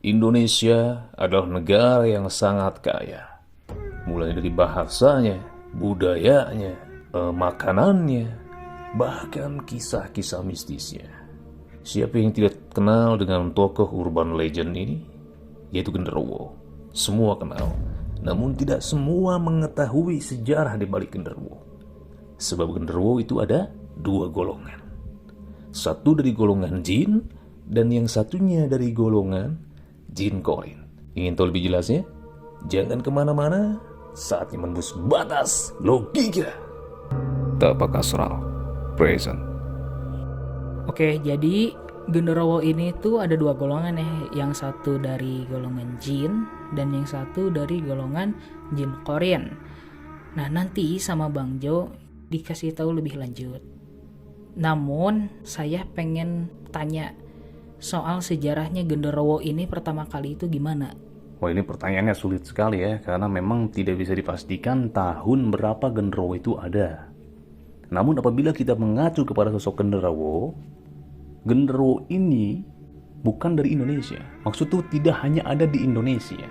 Indonesia adalah negara yang sangat kaya. Mulai dari bahasanya, budayanya, makanannya, bahkan kisah-kisah mistisnya. Siapa yang tidak kenal dengan tokoh urban legend ini? Yaitu Genderuwo. Semua kenal, namun tidak semua mengetahui sejarah di balik Genderuwo. Sebab Genderuwo itu ada dua golongan. Satu dari golongan jin, dan yang satunya dari golongan jin korin. Ingin tahu lebih jelasnya? Jangan kemana-mana, saatnya menembus batas logika. Tapak Astral Present. Oke, jadi Genderuwo ini tuh ada dua golongan ya. Yang satu dari golongan jin dan yang satu dari golongan jin korean. Nah, nanti sama Bang Jo dikasih tahu lebih lanjut. Namun, saya pengen tanya soal sejarahnya Genderuwo ini pertama kali itu gimana? Wah, ini pertanyaannya sulit sekali ya, karena memang tidak bisa dipastikan tahun berapa Genderuwo itu ada. Namun apabila kita mengacu kepada sosok Genderuwo ini bukan dari Indonesia. Maksud itu tidak hanya ada di Indonesia.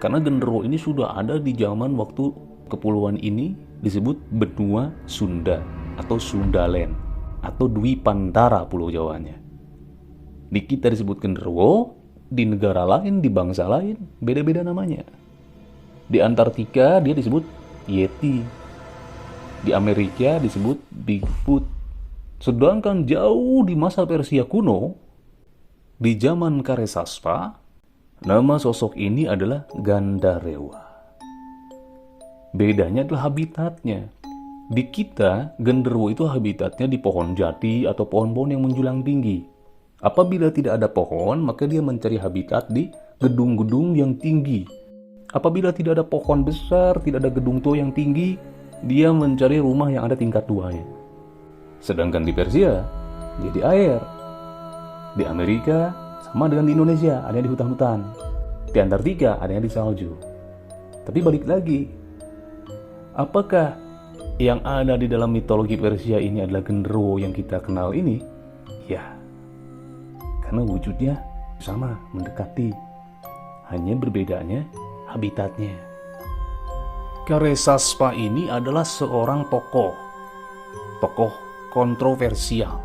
Karena Genderuwo ini sudah ada di zaman waktu kepulauan ini disebut benua Sunda atau Sundaland atau Dwi Pantara Pulau Jawanya. Di kita disebut Genderuwo, di negara lain, di bangsa lain, beda-beda namanya. Di Antartika dia disebut Yeti. Di Amerika disebut Bigfoot. Sedangkan jauh di masa Persia kuno, di zaman Karesaspa, nama sosok ini adalah Gandarewa. Bedanya adalah habitatnya. Di kita, Genderuwo itu habitatnya di pohon jati atau pohon-pohon yang menjulang tinggi. Apabila tidak ada pohon, maka dia mencari habitat di gedung-gedung yang tinggi. Apabila tidak ada pohon besar, tidak ada gedung tua yang tinggi, dia mencari rumah yang ada tingkat 2-nya. Sedangkan di Persia, dia di air. Di Amerika, sama dengan di Indonesia, ada yang di hutan-hutan. Di Antartika, ada yang di salju. Tapi balik lagi, apakah yang ada di dalam mitologi Persia ini adalah Genderuwo yang kita kenal ini? Ya, karena wujudnya sama, mendekati. Hanya berbedanya habitatnya. Karesaspa ini adalah seorang tokoh kontroversial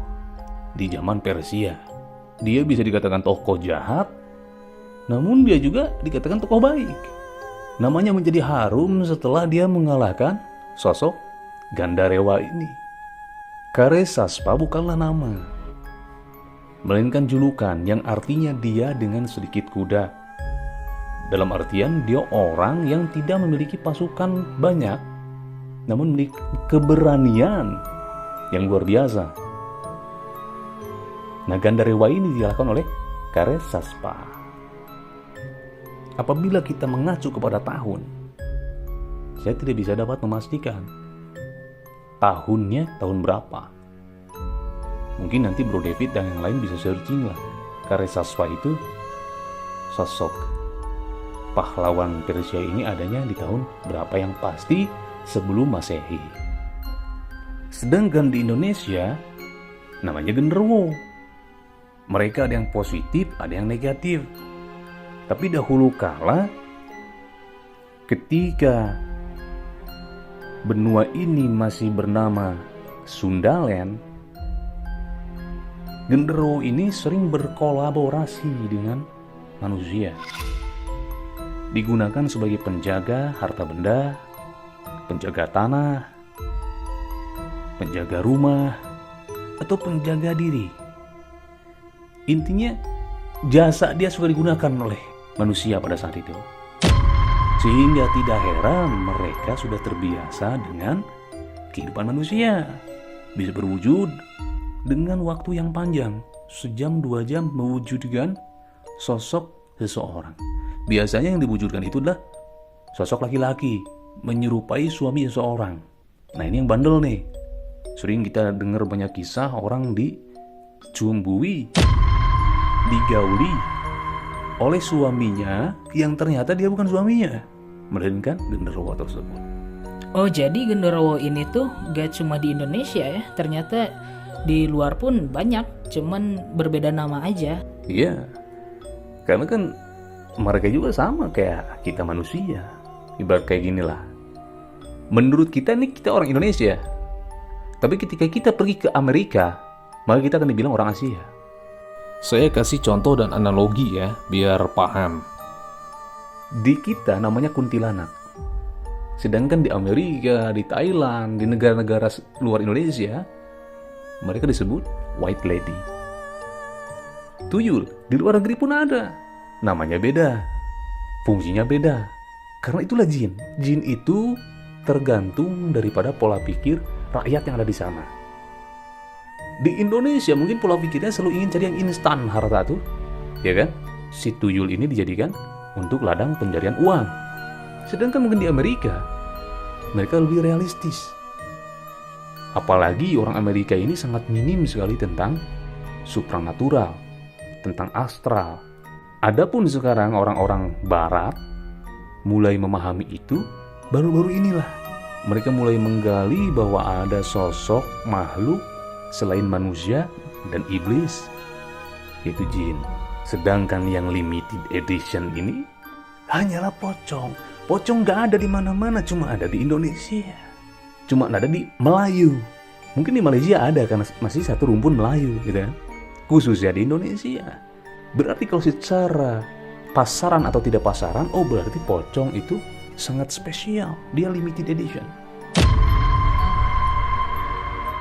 di zaman Persia. Dia bisa dikatakan tokoh jahat, namun dia juga dikatakan tokoh baik. Namanya menjadi harum setelah dia mengalahkan sosok Gandarewa ini. Karesaspa bukanlah nama, melainkan julukan yang artinya dia dengan sedikit kuda. Dalam artian dia orang yang tidak memiliki pasukan banyak, namun memiliki keberanian yang luar biasa. Nah, Gandarewa ini dikalahkan oleh Karesaspa. Apabila kita mengacu kepada tahun, saya tidak bisa dapat memastikan tahunnya tahun berapa. Mungkin nanti Bro David dan yang lain bisa searching lah. Karesaspa itu sosok pahlawan Persia ini adanya di tahun berapa yang pasti sebelum Masehi. Sedangkan di Indonesia namanya Genderuwo. Mereka ada yang positif, ada yang negatif. Tapi dahulu kala ketika benua ini masih bernama Sundaland, Genderuwo ini sering berkolaborasi dengan manusia. Digunakan sebagai penjaga harta benda, penjaga tanah, penjaga rumah, atau penjaga diri. Intinya jasa dia suka digunakan oleh manusia pada saat itu. Sehingga tidak heran mereka sudah terbiasa dengan kehidupan manusia. Bisa berwujud dengan waktu yang panjang, sejam 2 jam mewujudkan sosok seseorang. Biasanya yang diwujudkan itu adalah sosok laki-laki menyerupai suami seseorang. Nah, ini yang bandel nih. Sering kita dengar banyak kisah orang dicumbui, digauli oleh suaminya yang ternyata dia bukan suaminya, melainkan Genderuwo tersebut. Oh, jadi Genderuwo ini tuh gak cuma di Indonesia ya, ternyata di luar pun banyak, cuman berbeda nama aja. Iya, Karena kan mereka juga sama kayak kita manusia. Ibarat kayak gini lah. Menurut kita nih, kita orang Indonesia. Tapi ketika kita pergi ke Amerika, maka kita akan dibilang orang Asia. Saya kasih contoh dan analogi ya, biar paham. Di kita namanya kuntilanak. Sedangkan di Amerika, di Thailand, di negara-negara luar Indonesia, mereka disebut white lady. Tuyul, di luar negeri pun ada. Namanya beda. Fungsinya beda. Karena itulah jin. Jin itu tergantung daripada pola pikir rakyat yang ada di sana. Di Indonesia mungkin pola pikirnya selalu ingin cari yang instan harta tuh. Ya kan? Si tuyul ini dijadikan untuk ladang pencarian uang. Sedangkan mungkin di Amerika, mereka lebih realistis. Apalagi orang Amerika ini sangat minim sekali tentang supranatural, tentang astral. Adapun sekarang orang-orang barat mulai memahami itu baru-baru inilah. Mereka mulai menggali bahwa ada sosok makhluk selain manusia dan iblis, yaitu jin. Sedangkan yang limited edition ini hanyalah pocong. Pocong gak ada di mana-mana, cuma ada di Indonesia. Cuma ada di Melayu. Mungkin di Malaysia ada karena masih satu rumpun Melayu gitu kan. Khususnya di Indonesia. Berarti kalau secara pasaran atau tidak pasaran, oh berarti pocong itu sangat spesial. Dia limited edition.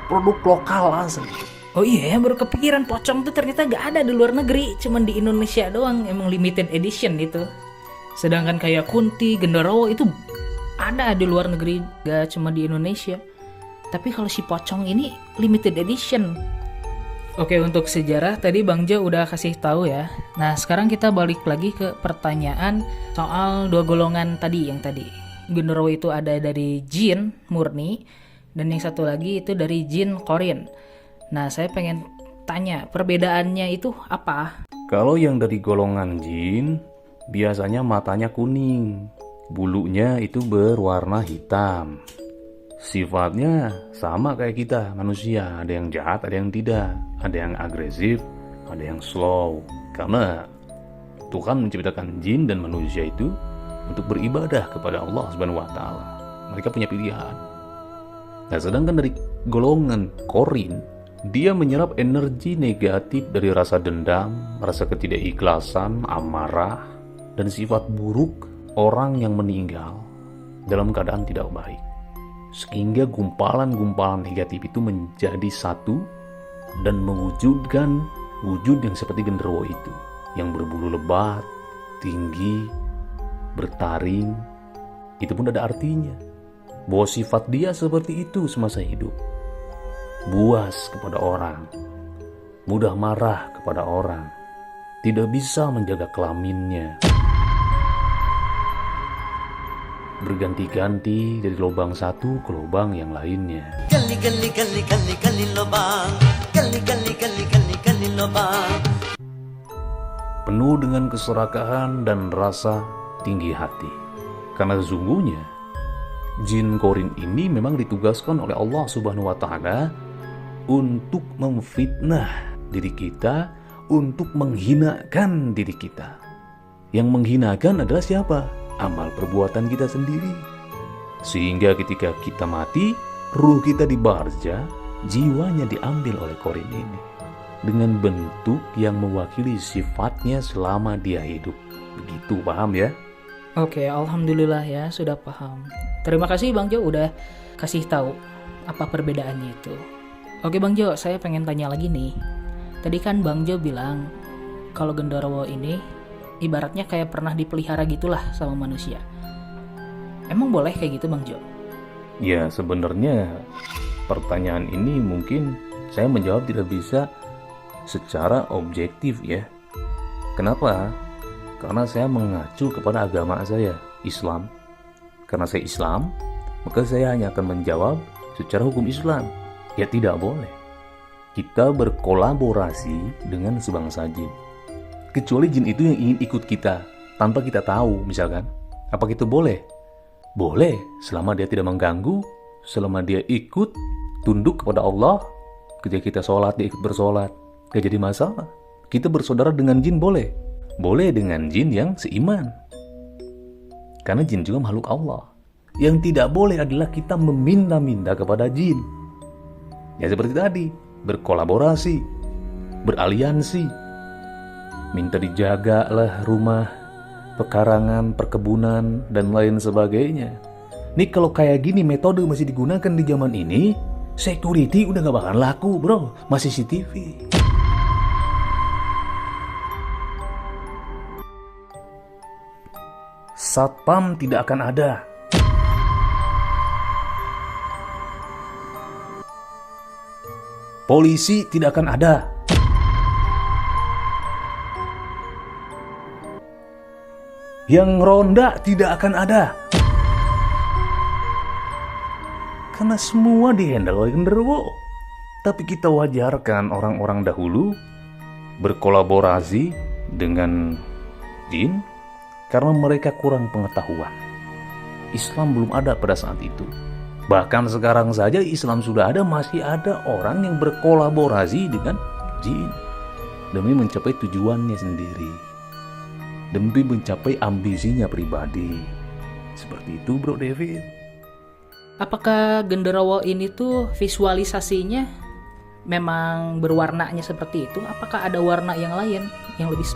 Produk lokal asli. Oh iya, baru kepikiran pocong tuh ternyata gak ada di luar negeri, cuman di Indonesia doang, emang limited edition itu. Sedangkan kayak kunti, genderuwo itu ada di luar negeri, gak cuma di Indonesia. Tapi kalau si pocong ini limited edition. Oke, untuk sejarah tadi Bang Jo udah kasih tahu ya. Nah, sekarang kita balik lagi ke pertanyaan soal dua golongan tadi yang tadi. Genderuwo itu ada dari jin murni dan yang satu lagi itu dari jin korin. Nah, saya pengen tanya, perbedaannya itu apa? Kalau yang dari golongan jin, biasanya matanya kuning, bulunya itu berwarna hitam. Sifatnya sama kayak kita manusia, ada yang jahat, ada yang tidak, ada yang agresif, ada yang slow. Karena Tuhan menciptakan jin dan manusia itu untuk beribadah kepada Allah Subhanahu wa taala. Mereka punya pilihan. Nah, sedangkan dari golongan korin, dia menyerap energi negatif dari rasa dendam, rasa ketidakikhlasan, amarah, dan sifat buruk orang yang meninggal dalam keadaan tidak baik. Sehingga gumpalan-gumpalan negatif itu menjadi satu dan mewujudkan wujud yang seperti genderuwo itu, yang berbulu lebat, tinggi, bertaring. Itu pun ada artinya, bahwa sifat dia seperti itu semasa hidup. Buas kepada orang, mudah marah kepada orang, tidak bisa menjaga kelaminnya, berganti-ganti dari lubang satu ke lubang yang lainnya. Gali gali gali gali gali lubang, gali gali gali gali gali lubang. Penuh dengan keserakahan dan rasa tinggi hati. Karena sesungguhnya jin korin ini memang ditugaskan oleh Allah Subhanahu wa taala untuk memfitnah diri kita, untuk menghinakan diri kita. Yang menghinakan adalah siapa? Amal perbuatan kita sendiri. Sehingga ketika kita mati, ruh kita dibarja, jiwanya diambil oleh korin ini dengan bentuk yang mewakili sifatnya selama dia hidup. Begitu, paham ya? Oke, alhamdulillah ya, sudah paham. Terima kasih Bang Jo udah kasih tahu apa perbedaannya itu. Oke Bang Jo, saya pengen tanya lagi nih. Tadi kan Bang Jo bilang kalau genderuwo ini ibaratnya kayak pernah dipelihara gitulah sama manusia. Emang boleh kayak gitu Bang Jo? Ya, sebenarnya pertanyaan ini mungkin saya menjawab tidak bisa secara objektif ya. Kenapa? Karena saya mengacu kepada agama saya, Islam. Karena saya Islam, maka saya hanya akan menjawab secara hukum Islam. Ya tidak boleh kita berkolaborasi dengan sebangsa jin. Kecuali jin itu yang ingin ikut kita tanpa kita tahu misalkan. Apa itu boleh? Boleh, selama dia tidak mengganggu, selama dia ikut tunduk kepada Allah. Ketika kita sholat, dia ikut bersolat, gak jadi masalah. Kita bersaudara dengan jin boleh. boleh dengan jin yang seiman. Karena jin juga makhluk Allah. Yang tidak boleh adalah kita meminta-minta kepada jin. Ya seperti tadi, berkolaborasi, beraliansi, minta dijagalah rumah, pekarangan, perkebunan, dan lain sebagainya. Nih kalau kayak gini metode masih digunakan di zaman ini, security udah gak bakalan laku bro, masih CCTV. Satpam tidak akan ada. Polisi tidak akan ada. Yang ronda tidak akan ada. Karena semua dihandle oleh genderuwo. Tapi kita wajarkan orang-orang dahulu berkolaborasi dengan jin karena mereka kurang pengetahuan. Islam belum ada pada saat itu. Bahkan sekarang saja Islam sudah ada, masih ada orang yang berkolaborasi dengan jin demi mencapai tujuannya sendiri, demi mencapai ambisinya pribadi. Seperti itu bro David. Apakah genderuwo ini tuh visualisasinya memang berwarnanya seperti itu? Apakah ada warna yang lain yang lebih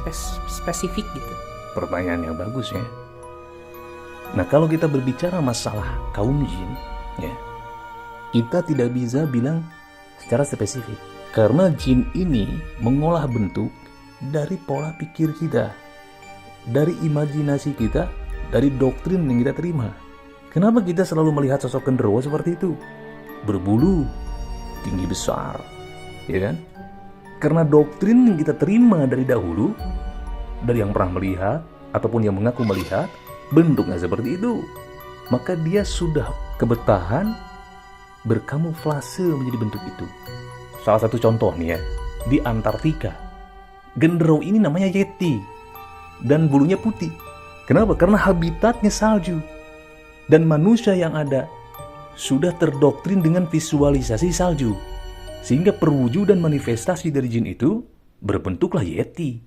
spesifik gitu? Pertanyaan yang bagus ya. Nah kalau kita berbicara masalah kaum jin ya, kita tidak bisa bilang secara spesifik. Karena jin ini mengolah bentuk dari pola pikir kita, dari imajinasi kita, dari doktrin yang kita terima. Kenapa kita selalu melihat sosok genderuwo seperti itu? Berbulu, tinggi besar, ya kan? Karena doktrin yang kita terima dari dahulu, dari yang pernah melihat ataupun yang mengaku melihat, bentuknya seperti itu, maka dia sudah kebetahan berkamuflase menjadi bentuk itu. Salah satu contoh nih ya, di Antartika, genderuwo ini namanya Yeti dan bulunya putih. Kenapa? Karena habitatnya salju dan manusia yang ada sudah terdoktrin dengan visualisasi salju, sehingga perwujudan manifestasi dari jin itu berbentuklah Yeti.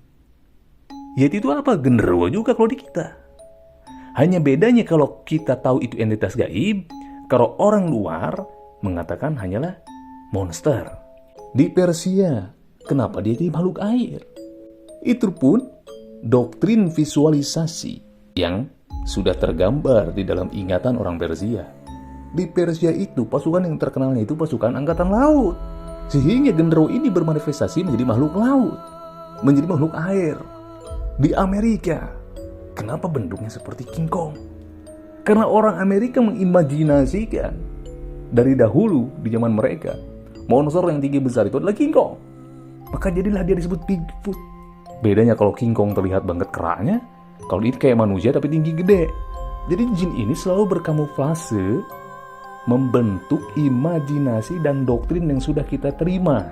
Yeti itu apa? Genderuwo juga kalau di kita. Hanya bedanya kalau kita tahu itu entitas gaib, kalau orang luar mengatakan hanyalah monster. Di Persia, kenapa dia jadi makhluk air? Itu pun doktrin visualisasi yang sudah tergambar di dalam ingatan orang Persia. Di Persia itu pasukan yang terkenalnya itu pasukan angkatan laut. Sehingga genderuwo ini bermanifestasi menjadi makhluk laut, menjadi makhluk air. Di Amerika, kenapa bentuknya seperti King Kong? Karena orang Amerika mengimajinasikan dari dahulu di zaman mereka, monster yang tinggi besar itu adalah King Kong. Maka jadilah dia disebut Bigfoot. Bedanya kalau King Kong terlihat banget keraknya, kalau ini kayak manusia tapi tinggi gede. Jadi jin ini selalu berkamuflase, membentuk imajinasi dan doktrin yang sudah kita terima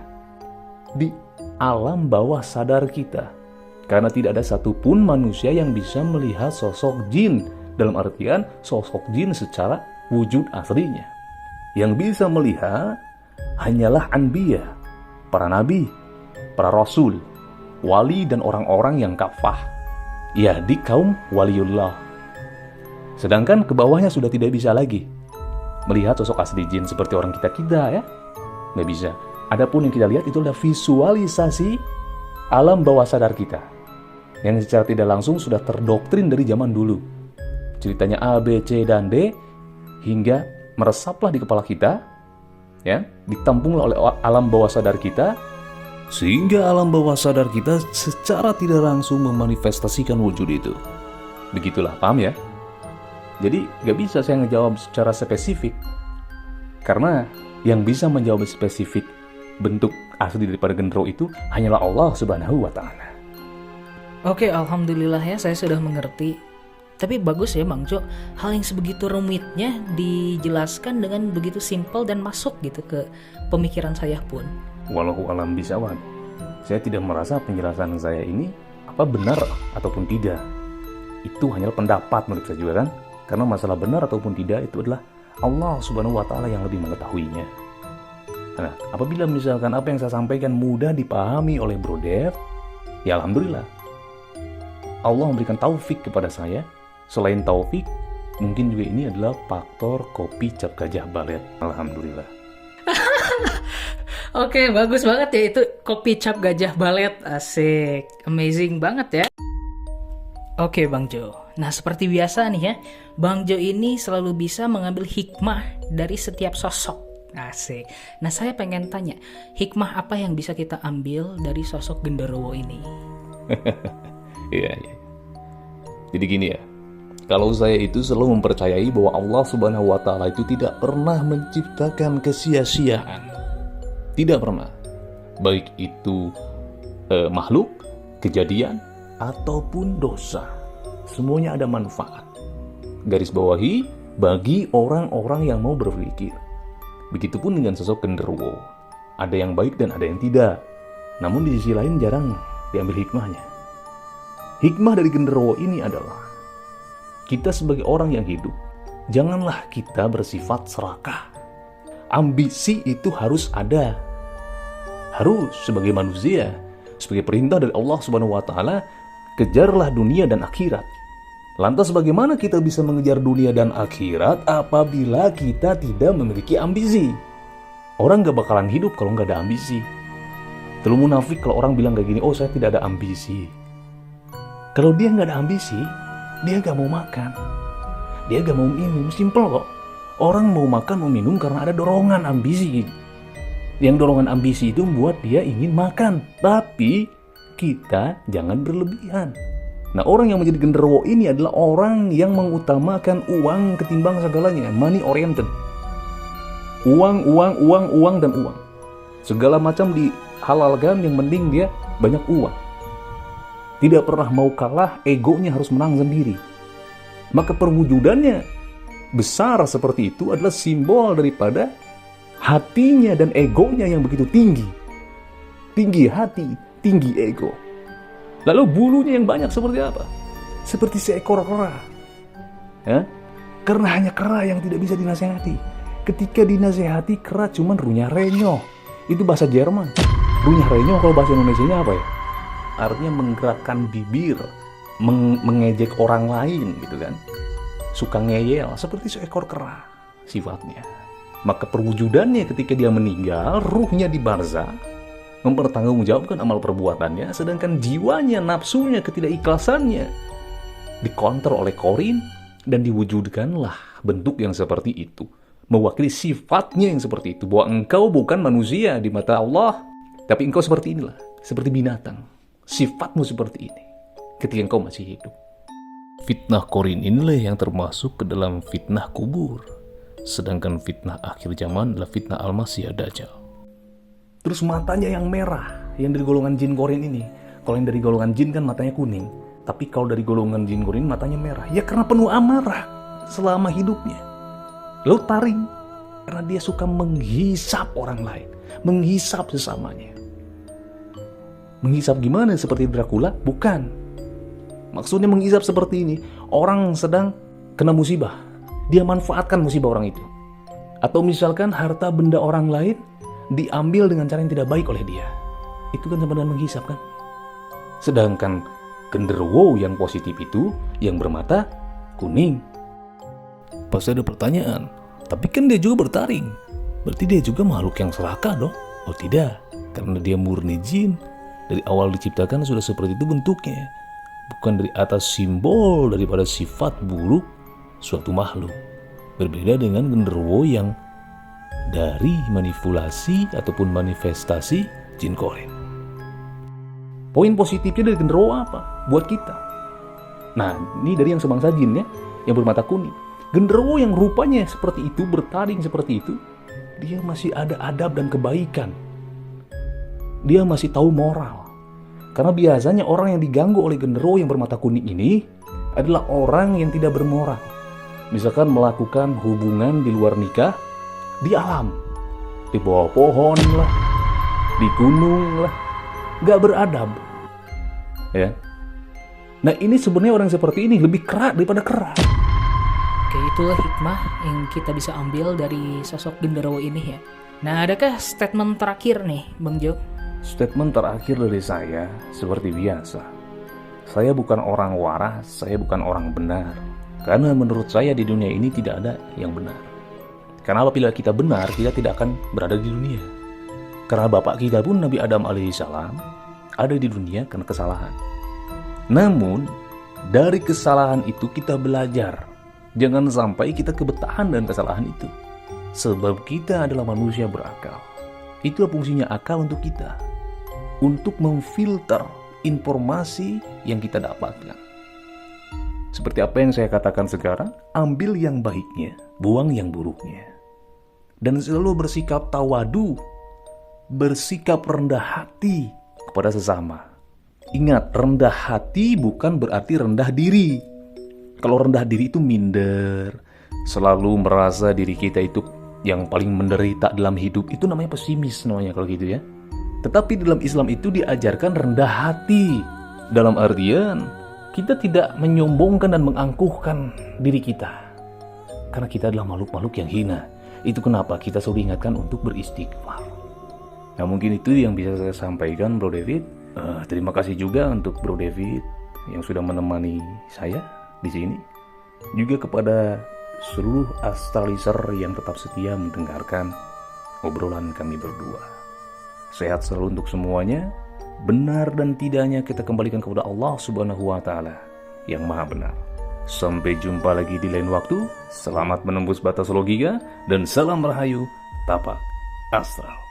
di alam bawah sadar kita. Karena tidak ada satupun manusia yang bisa melihat sosok jin, dalam artian sosok jin secara wujud aslinya. Yang bisa melihat hanyalah anbiya, para nabi, para rasul, wali dan orang-orang yang kafah, ya di kaum waliullah. Sedangkan ke bawahnya sudah tidak bisa lagi melihat sosok asli jin seperti orang kita ya, nggak bisa. Adapun yang kita lihat itu adalah visualisasi alam bawah sadar kita yang secara tidak langsung sudah terdoktrin dari zaman dulu. Ceritanya A, B, C, dan D hingga meresaplah di kepala kita, ya, ditampunglah oleh alam bawah sadar kita, sehingga alam bawah sadar kita secara tidak langsung memanifestasikan wujud itu. Begitulah, paham ya? Jadi gak bisa saya ngejawab secara spesifik, karena yang bisa menjawab spesifik bentuk asli daripada genderuwo itu hanyalah Allah Subhanahu wa Ta'ala. Oke, alhamdulillah ya, saya sudah mengerti. Tapi bagus ya Bang Jo, hal yang sebegitu rumitnya dijelaskan dengan begitu simpel dan masuk gitu ke pemikiran saya pun. Wallahu alam bisawab. Saya tidak merasa penjelasan saya ini apa benar ataupun tidak. Itu hanyalah pendapat menurut saya juga kan. Karena masalah benar ataupun tidak itu adalah Allah Subhanahu wa Ta'ala yang lebih mengetahuinya. Nah, apabila misalkan apa yang saya sampaikan mudah dipahami oleh Bro Dev, ya alhamdulillah. Allah memberikan taufik kepada saya. Selain taufik, mungkin juga ini adalah faktor kopi cap gajah balet. Alhamdulillah. Oke, bagus banget ya itu kopi cap gajah balet. Asik, amazing banget ya. Oke Bang Jo, nah seperti biasa nih ya, Bang Jo ini selalu bisa mengambil hikmah dari setiap sosok. Asik. Nah saya pengen tanya, hikmah apa yang bisa kita ambil dari sosok genderuwo ini? Iya. Jadi gini ya, kalau saya itu selalu mempercayai bahwa Allah Subhanahu wa Ta'ala itu tidak pernah menciptakan kesia-siaan. Tidak pernah. Baik itu makhluk, kejadian, ataupun dosa. Semuanya ada manfaat. Garis bawahi bagi orang-orang yang mau berpikir. Begitupun dengan sosok genderuwo. Ada yang baik dan ada yang tidak. Namun di sisi lain jarang diambil hikmahnya. Hikmah dari genderuwo ini adalah kita sebagai orang yang hidup, janganlah kita bersifat serakah. Ambisi itu harus ada. Harus sebagai manusia, sebagai perintah dari Allah Subhanahu wa Ta'ala, kejarlah dunia dan akhirat. Lantas bagaimana kita bisa mengejar dunia dan akhirat apabila kita tidak memiliki ambisi? Orang gak bakalan hidup kalau gak ada ambisi. Terlalu munafik kalau orang bilang kayak gini, oh saya tidak ada ambisi. Kalau dia gak ada ambisi, dia gak mau makan, dia gak mau minum. Simple kok. Orang mau makan, mau minum karena ada dorongan ambisi. Yang dorongan ambisi itu membuat dia ingin makan. Tapi kita jangan berlebihan. Nah, orang yang menjadi genderuwo ini adalah orang yang mengutamakan uang ketimbang segalanya. Money oriented. Uang, dan uang. Segala macam dihalalkan, yang penting dia banyak uang. Tidak pernah mau kalah, egonya harus menang sendiri. Maka perwujudannya besar seperti itu adalah simbol daripada hatinya dan egonya yang begitu tinggi. Tinggi hati, tinggi ego. Lalu bulunya yang banyak seperti apa? Seperti seekor kera. Ya? Karena hanya kera yang tidak bisa dinasehati. Ketika dinasehati, kera cuman runyah renyoh. Itu bahasa Jerman. Runyah renyoh kalau bahasa Indonesianya apa ya? Artinya menggerakkan bibir, mengejek orang lain gitu kan. Suka ngeyel, seperti seekor kera sifatnya. Maka perwujudannya ketika dia meninggal, ruhnya di barzah, mempertanggungjawabkan amal perbuatannya, sedangkan jiwanya, nafsunya, ketidakikhlasannya dikontrol oleh korin, dan diwujudkanlah bentuk yang seperti itu, mewakili sifatnya yang seperti itu, bahwa engkau bukan manusia di mata Allah, tapi engkau seperti inilah, seperti binatang. Sifatmu seperti ini ketika engkau masih hidup. Fitnah korin inilah yang termasuk ke dalam fitnah kubur. Sedangkan fitnah akhir zaman adalah fitnah Al-Masih Ad-Dajjal. Terus matanya yang merah, yang dari golongan jin korin ini. Kalau yang dari golongan jin kan matanya kuning. Tapi kalau dari golongan jin korin matanya merah. Ya karena penuh amarah selama hidupnya. Lalu taring, karena dia suka menghisap orang lain. Menghisap sesamanya. Menghisap gimana? Seperti Dracula? Bukan. Maksudnya menghisap seperti ini. Orang sedang kena musibah. Dia manfaatkan musibah orang itu. Atau misalkan harta benda orang lain diambil dengan cara yang tidak baik oleh dia. Itu kan sama dengan menghisap kan. Sedangkan genderuwo yang positif itu yang bermata kuning. Pasti ada pertanyaan, tapi kan dia juga bertaring. Berarti dia juga makhluk yang serakah dong? Oh tidak, karena dia murni jin. Dari awal diciptakan sudah seperti itu bentuknya. Bukan dari atas simbol daripada sifat buruk suatu makhluk. Berbeda dengan genderuwo yang dari manipulasi ataupun manifestasi jin korin. Poin positifnya dari genderuwo apa? Buat kita. Nah, ini dari yang sebangsa jin ya, yang bermata kuning. Genderuwo yang rupanya seperti itu, bertaring seperti itu, dia masih ada adab dan kebaikan. Dia masih tahu moral. Karena biasanya orang yang diganggu oleh genderuwo yang bermata kuning ini adalah orang yang tidak bermoral. Misalkan melakukan hubungan di luar nikah, di alam, di bawah pohon lah, di gunung lah, gak beradab. Ya. Nah ini sebenarnya orang seperti ini lebih keras daripada keras. Oke, itulah hikmah yang kita bisa ambil dari sosok genderuwo ini ya. Nah, adakah statement terakhir nih, Bang Jo? Statement terakhir dari saya seperti biasa. Saya bukan orang waras, saya bukan orang benar. Karena menurut saya di dunia ini tidak ada yang benar. Karena apabila kita benar, kita tidak akan berada di dunia. Karena bapak kita pun Nabi Adam alaihissalam ada di dunia karena kesalahan. Namun, dari kesalahan itu kita belajar. Jangan sampai kita kebetahan dengan kesalahan itu. Sebab kita adalah manusia berakal. Itulah fungsinya akal untuk kita. Untuk memfilter informasi yang kita dapatkan. Seperti apa yang saya katakan sekarang, ambil yang baiknya, buang yang buruknya. Dan selalu bersikap tawadu, bersikap rendah hati kepada sesama. Ingat, rendah hati bukan berarti rendah diri. Kalau rendah diri itu minder, selalu merasa diri kita itu yang paling menderita dalam hidup, itu namanya pesimis namanya kalau gitu ya. Tetapi dalam Islam itu diajarkan rendah hati. Dalam artian, kita tidak menyombongkan dan mengangkuhkan diri kita. Karena kita adalah makhluk-makhluk yang hina. Itu kenapa kita selalu ingatkan untuk beristighfar. Nah mungkin itu yang bisa saya sampaikan Bro David. Terima kasih juga untuk Bro David yang sudah menemani saya di sini. Juga kepada seluruh astralizer yang tetap setia mendengarkan obrolan kami berdua. Sehat selalu untuk semuanya. Benar dan tidaknya kita kembalikan kepada Allah Subhanahu wa Ta'ala yang Maha Benar. Sampai jumpa lagi di lain waktu. Selamat menembus batas logika dan salam rahayu tapak astral.